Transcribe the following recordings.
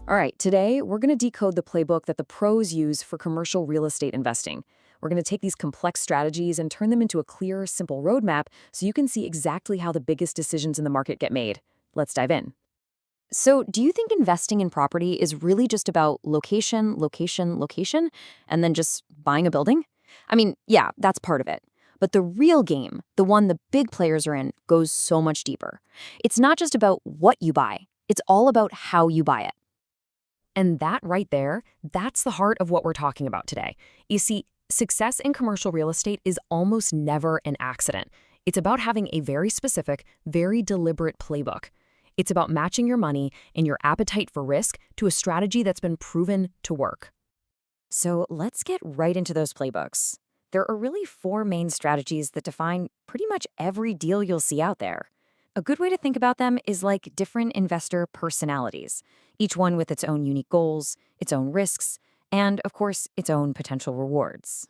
All right, today we're going to decode the playbook that the pros use for commercial real estate investing. We're going to take these complex strategies and turn them into a clear, simple roadmap so you can see exactly how the biggest decisions in the market get made. Let's dive in. So, do you think investing in property is really just about location, location, location, and then just buying a building? I mean, yeah, that's part of it. But the real game, the one the big players are in, goes so much deeper. It's not just about what you buy, it's all about how you buy it. And that right there, that's the heart of what we're talking about today. You see, success in commercial real estate is almost never an accident. It's about having a very specific, very deliberate playbook. It's about matching your money and your appetite for risk to a strategy that's been proven to work. So let's get right into those playbooks. There are really four main strategies that define pretty much every deal you'll see out there. A good way to think about them is like different investor personalities, each one with its own unique goals, its own risks, and, of course, its own potential rewards.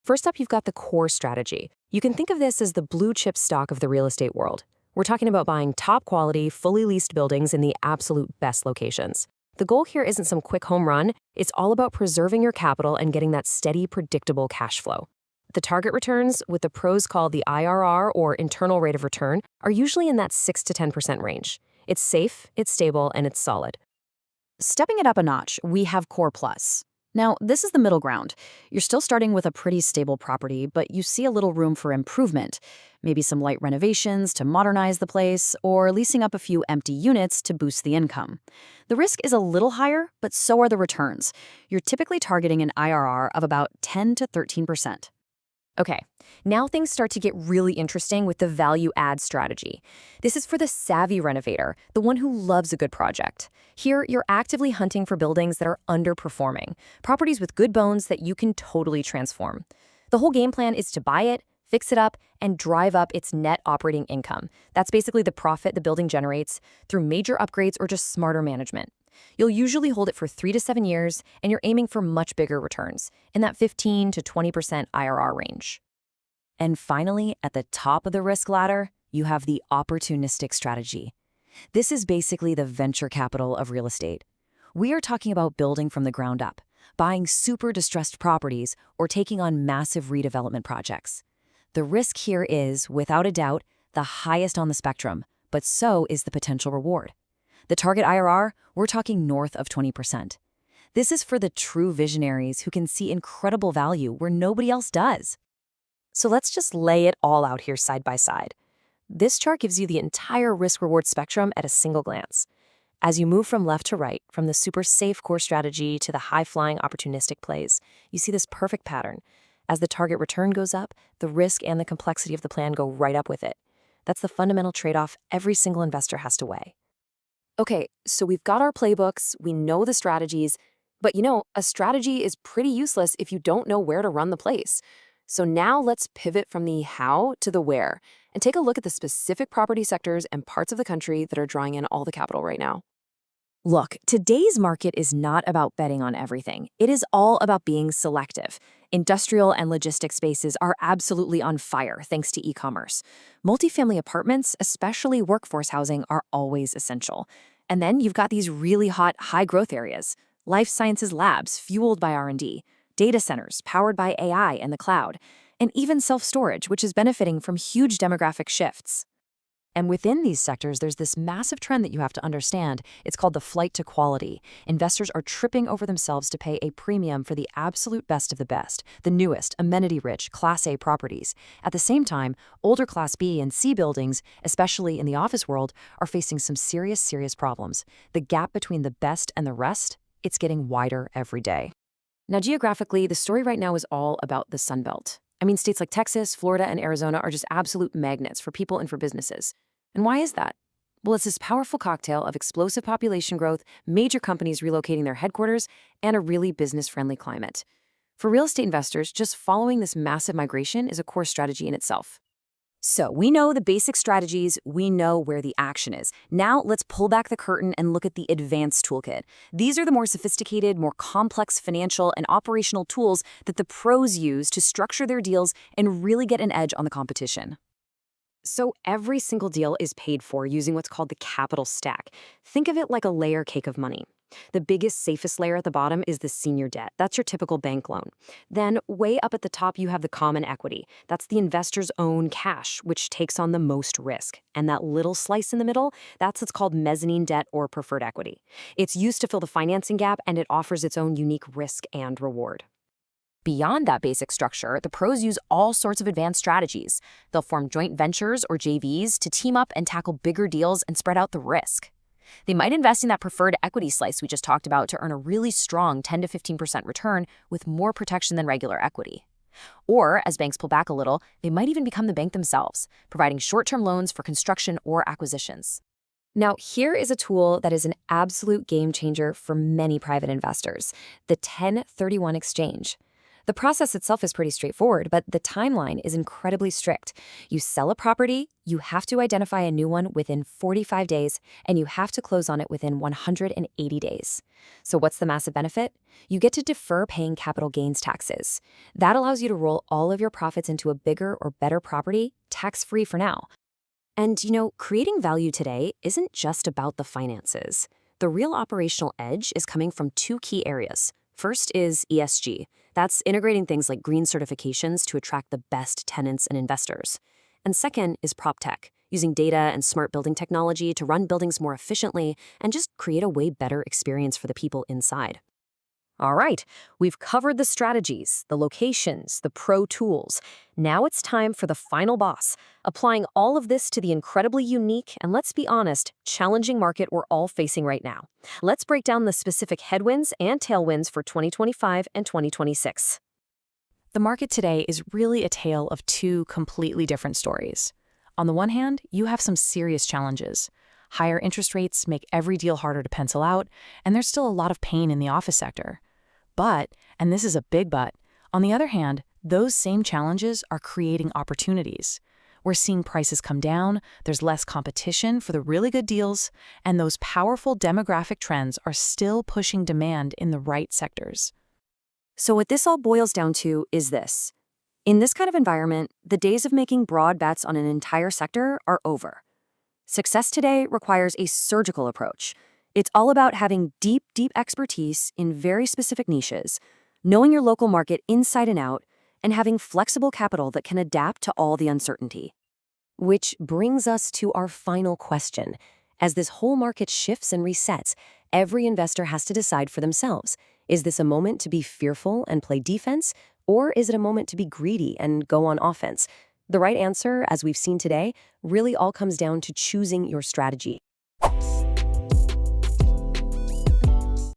First up, you've got the core strategy. You can think of this as the blue chip stock of the real estate world. We're talking about buying top quality, fully leased buildings in the absolute best locations. The goal here isn't some quick home run, it's all about preserving your capital and getting that steady, predictable cash flow. The target returns, what the pros call the IRR or internal rate of return, are usually in that 6 to 10% range. It's safe, it's stable, and it's solid. Stepping it up a notch, we have Core Plus. Now, this is the middle ground. You're still starting with a pretty stable property, but you see a little room for improvement. Maybe some light renovations to modernize the place, or leasing up a few empty units to boost the income. The risk is a little higher, but so are the returns. You're typically targeting an IRR of about 10 to 13%. Okay, now things start to get really interesting with the value add strategy. This is for the savvy renovator, the one who loves a good project. Here, you're actively hunting for buildings that are underperforming, properties with good bones that you can totally transform. The whole game plan is to buy it, fix it up, and drive up its net operating income. That's basically the profit the building generates through major upgrades or just smarter management. You'll usually hold it for 3 to 7 years, and you're aiming for much bigger returns, in that 15 to 20% IRR range. And finally, at the top of the risk ladder, you have the opportunistic strategy. This is basically the venture capital of real estate. We are talking about building from the ground up, buying super distressed properties, or taking on massive redevelopment projects. The risk here is, without a doubt, the highest on the spectrum, but so is the potential reward. The target IRR, we're talking north of 20%. This is for the true visionaries who can see incredible value where nobody else does. So let's just lay it all out here side by side. This chart gives you the entire risk-reward spectrum at a single glance. As you move from left to right, from the super safe core strategy to the high-flying opportunistic plays, you see this perfect pattern. As the target return goes up, the risk and the complexity of the plan go right up with it. That's the fundamental trade-off every single investor has to weigh. Okay, so we've got our playbooks, we know the strategies, but a strategy is pretty useless if you don't know where to run the place. So now let's pivot from the how to the where and take a look at the specific property sectors and parts of the country that are drawing in all the capital right now. Look, today's market is not about betting on everything. It is all about being selective. Industrial and logistics spaces are absolutely on fire thanks to e-commerce. Multifamily apartments, especially workforce housing, are always essential. And then you've got these really hot, high-growth areas. Life sciences labs fueled by R&D, data centers powered by AI and the cloud, and even self-storage, which is benefiting from huge demographic shifts. And within these sectors, there's this massive trend that you have to understand. It's called the flight to quality. Investors are tripping over themselves to pay a premium for the absolute best of the best, the newest, amenity-rich, Class A properties. At the same time, older Class B and C buildings, especially in the office world, are facing some serious problems. The gap between the best and the rest, it's getting wider every day. Now, geographically, the story right now is all about the Sunbelt. I mean, states like Texas, Florida, and Arizona are just absolute magnets for people and for businesses. And why is that? Well, it's this powerful cocktail of explosive population growth, major companies relocating their headquarters, and a really business-friendly climate. For real estate investors, just following this massive migration is a core strategy in itself. So we know the basic strategies, we know where the action is. Now let's pull back the curtain and look at the advanced toolkit. These are the more sophisticated, more complex financial and operational tools that the pros use to structure their deals and really get an edge on the competition. So every single deal is paid for using what's called the capital stack. Think of it like a layer cake of money. The biggest, safest layer at the bottom is the senior debt. That's your typical bank loan. Then, way up at the top, you have the common equity. That's the investor's own cash, which takes on the most risk. And that little slice in the middle, that's what's called mezzanine debt or preferred equity. It's used to fill the financing gap, and it offers its own unique risk and reward. Beyond that basic structure, the pros use all sorts of advanced strategies. They'll form joint ventures or JVs to team up and tackle bigger deals and spread out the risk. They might invest in that preferred equity slice we just talked about to earn a really strong 10 to 15% return with more protection than regular equity. Or, as banks pull back a little, they might even become the bank themselves, providing short-term loans for construction or acquisitions. Now, here is a tool that is an absolute game changer for many private investors, the 1031 exchange. The process itself is pretty straightforward, but the timeline is incredibly strict. You sell a property, you have to identify a new one within 45 days, and you have to close on it within 180 days. So what's the massive benefit? You get to defer paying capital gains taxes. That allows you to roll all of your profits into a bigger or better property, tax-free for now. And, creating value today isn't just about the finances. The real operational edge is coming from two key areas. First is ESG. That's integrating things like green certifications to attract the best tenants and investors. And second is PropTech, using data and smart building technology to run buildings more efficiently and just create a way better experience for the people inside. All right, we've covered the strategies, the locations, the pro tools. Now it's time for the final boss, applying all of this to the incredibly unique and, let's be honest, challenging market we're all facing right now. Let's break down the specific headwinds and tailwinds for 2025 and 2026. The market today is really a tale of two completely different stories. On the one hand, you have some serious challenges. Higher interest rates make every deal harder to pencil out, and there's still a lot of pain in the office sector. But, and this is a big but, on the other hand, those same challenges are creating opportunities. We're seeing prices come down, there's less competition for the really good deals, and those powerful demographic trends are still pushing demand in the right sectors. So what this all boils down to is this. In this kind of environment, the days of making broad bets on an entire sector are over. Success today requires a surgical approach. It's all about having deep expertise in very specific niches, knowing your local market inside and out, and having flexible capital that can adapt to all the uncertainty. Which brings us to our final question. As this whole market shifts and resets, every investor has to decide for themselves. Is this a moment to be fearful and play defense, or is it a moment to be greedy and go on offense? The right answer, as we've seen today, really all comes down to choosing your strategy.